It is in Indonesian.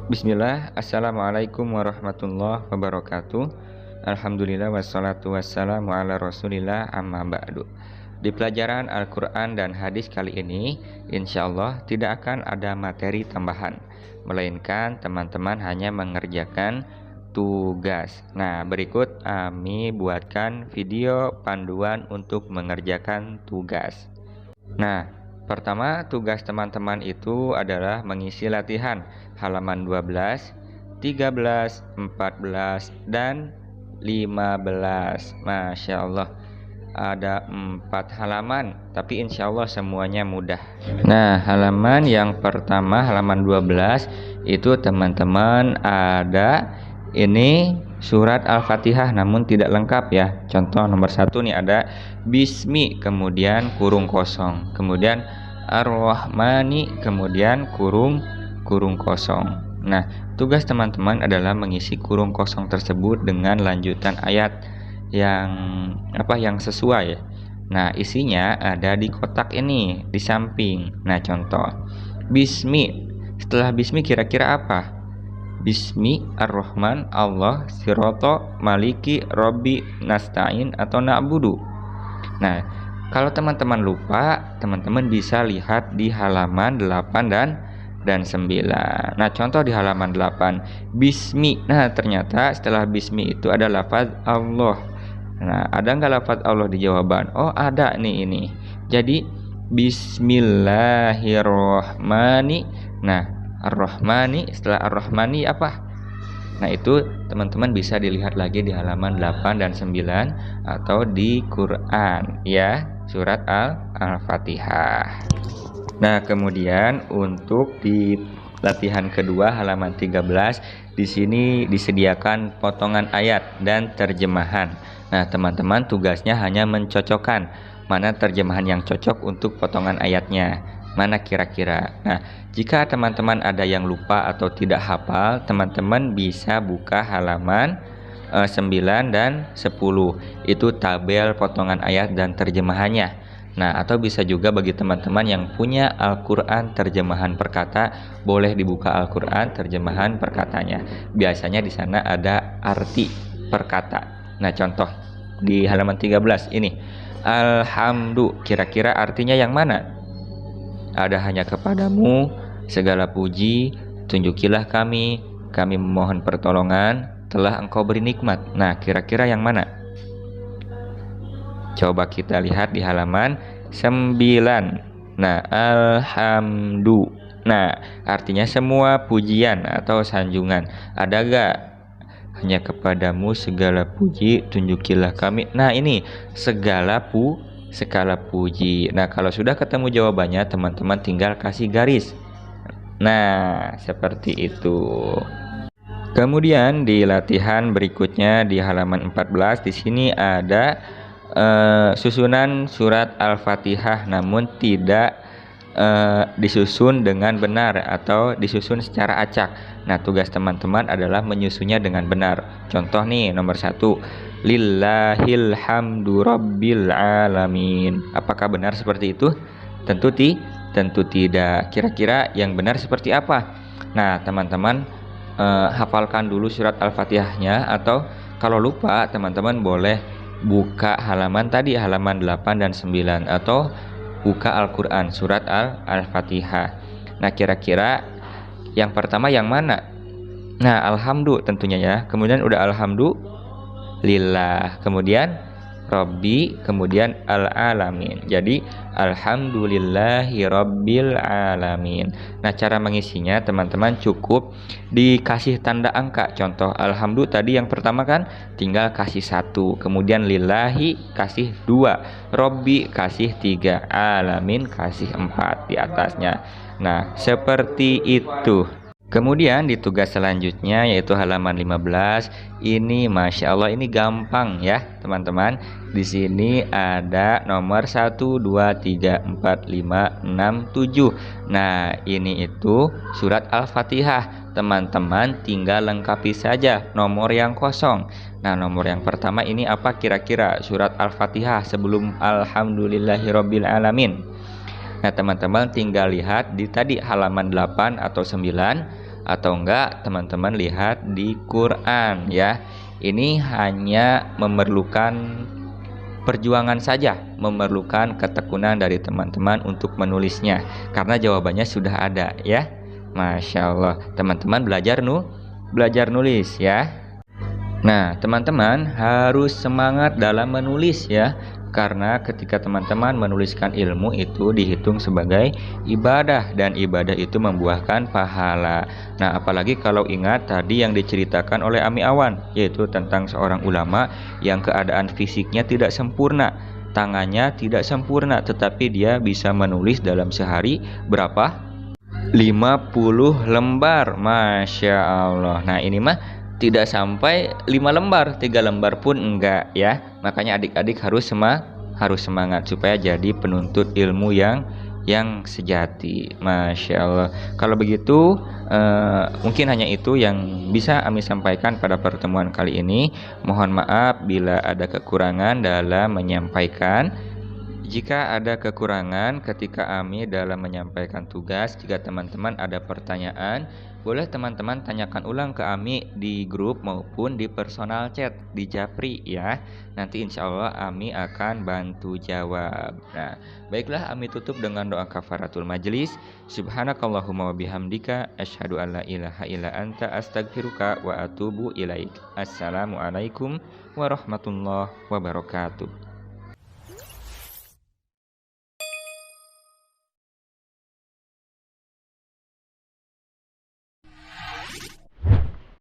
Bismillah, Assalamualaikum warahmatullahi wabarakatuh. Alhamdulillah wassalatu wassalamu ala rasulillah amma ba'du. Di pelajaran Al-Quran dan hadis kali ini, insya Allah tidak akan ada materi tambahan, melainkan teman-teman hanya mengerjakan tugas. Nah, berikut Ami buatkan video panduan untuk mengerjakan tugas. Nah, pertama tugas teman-teman itu adalah mengisi latihan halaman 12, 13, 14, dan 15. Masya Allah, ada 4 halaman, tapi insya Allah semuanya mudah. Nah, halaman yang pertama, halaman 12, itu teman-teman ada ini surat Al-Fatihah namun tidak lengkap ya. Contoh nomor 1 nih ada Bismi, kemudian kurung kosong, kemudian Ar-Rahmani, kemudian kurung kosong. Nah, tugas teman-teman adalah mengisi kurung kosong tersebut dengan lanjutan ayat yang sesuai. Nah, isinya ada di kotak ini di samping. Nah, contoh Bismi, setelah Bismi kira-kira apa? Bismi Ar-Rahman Allah Siroto Maliki Robbi Nasta'in atau Na'budu. Nah, kalau teman-teman lupa, teman-teman bisa lihat di halaman 8 dan 9. Nah, contoh di halaman 8 Bismi. Nah, ternyata setelah Bismi itu ada lafaz Allah. Nah, ada nggak lafaz Allah di jawaban? Oh, ada nih ini. Jadi Bismillahirrohmani. Nah, Ar-Rahmani, setelah Ar-Rahmani apa? Nah, itu teman-teman bisa dilihat lagi di halaman 8 dan 9 atau di Quran ya, surat Al-Fatihah. Nah, kemudian untuk di latihan kedua halaman 13, di sini disediakan potongan ayat dan terjemahan. Nah, teman-teman tugasnya hanya mencocokkan mana terjemahan yang cocok untuk potongan ayatnya. Mana kira-kira? Nah, jika teman-teman ada yang lupa atau tidak hafal, teman-teman bisa buka halaman 9 dan 10. Itu tabel potongan ayat dan terjemahannya. Nah, atau bisa juga bagi teman-teman yang punya Al-Quran terjemahan perkata, boleh dibuka Al-Quran terjemahan perkatanya. Biasanya di sana ada arti perkata. Nah, contoh di halaman 13 ini, Alhamdu, kira-kira artinya yang mana? Ada hanya kepadamu segala puji, tunjukilah kami memohon pertolongan, telah engkau beri nikmat. Nah, kira-kira yang mana? Coba kita lihat di halaman 9. Nah, Alhamdu. Nah, artinya semua pujian atau sanjungan. Ada gak? Hanya kepadamu segala puji, tunjukilah kami. Nah, ini segala puji. Nah, kalau sudah ketemu jawabannya, teman-teman tinggal kasih garis. Nah, seperti itu. Kemudian di latihan berikutnya di halaman 14, di sini ada susunan surat Al-Fatihah namun tidak disusun dengan benar atau disusun secara acak. Nah, tugas teman-teman adalah menyusunnya dengan benar. Contoh nih nomor 1, Lillahil hamdu rabbil alamin. Apakah benar seperti itu? Tentu tidak. Kira-kira yang benar seperti apa? Nah, teman-teman hafalkan dulu surat Al-Fatihahnya, atau kalau lupa teman-teman boleh buka halaman tadi, halaman 8 dan 9, atau buka Al-Quran surat Al-Fatihah. Nah, kira-kira yang pertama yang mana? Nah, Alhamdu tentunya ya. Kemudian udah Alhamdulillah, kemudian Robbi, kemudian Al-Alamin. Jadi Alhamdulillahi Rabbil Alamin. Nah, cara mengisinya teman-teman cukup dikasih tanda angka. Contoh Alhamdu tadi yang pertama kan tinggal kasih 1, kemudian Lillahi kasih 2, Robbi kasih 3, Alamin kasih 4 di atasnya. Nah, seperti itu. Kemudian di tugas selanjutnya yaitu halaman 15. Ini Masya Allah, ini gampang ya teman-teman. Di sini ada nomor 1, 2, 3, 4, 5, 6, 7. Nah, ini itu surat Al-Fatihah. Teman-teman tinggal lengkapi saja nomor yang kosong. Nah, nomor yang pertama ini apa kira-kira? Surat Al-Fatihah sebelum Alhamdulillahirabbil alamin. Nah, teman-teman tinggal lihat di tadi halaman 8 atau 9 atau enggak teman-teman lihat di Quran ya. Ini hanya memerlukan perjuangan saja, memerlukan ketekunan dari teman-teman untuk menulisnya, karena jawabannya sudah ada ya. Masya Allah, teman-teman belajar nulis ya. Nah, teman-teman harus semangat dalam menulis ya, karena ketika teman-teman menuliskan ilmu itu dihitung sebagai ibadah, dan ibadah itu membuahkan pahala. Nah, apalagi kalau ingat tadi yang diceritakan oleh Ami Awan, yaitu tentang seorang ulama yang keadaan fisiknya tidak sempurna, tangannya tidak sempurna, tetapi dia bisa menulis dalam sehari berapa? 50 lembar. Masya Allah. Nah, ini mah tidak sampai 5 lembar, 3 lembar pun enggak ya. Makanya adik-adik harus semangat supaya jadi penuntut ilmu yang sejati. Masya Allah. Kalau begitu mungkin hanya itu yang bisa kami sampaikan pada pertemuan kali ini. Mohon maaf bila ada kekurangan dalam menyampaikan. Jika ada kekurangan ketika Ami dalam menyampaikan tugas, jika teman-teman ada pertanyaan, boleh teman-teman tanyakan ulang ke Ami di grup maupun di personal chat di Japri ya. Nanti insya Allah Ami akan bantu jawab. Nah, baiklah, Ami tutup dengan doa kafaratul majelis. Subhanakallahumma wabihamdika asyhadu an la ilaha illa anta astaghfiruka wa atubu ilaik. Assalamualaikum warahmatullahi wabarakatuh.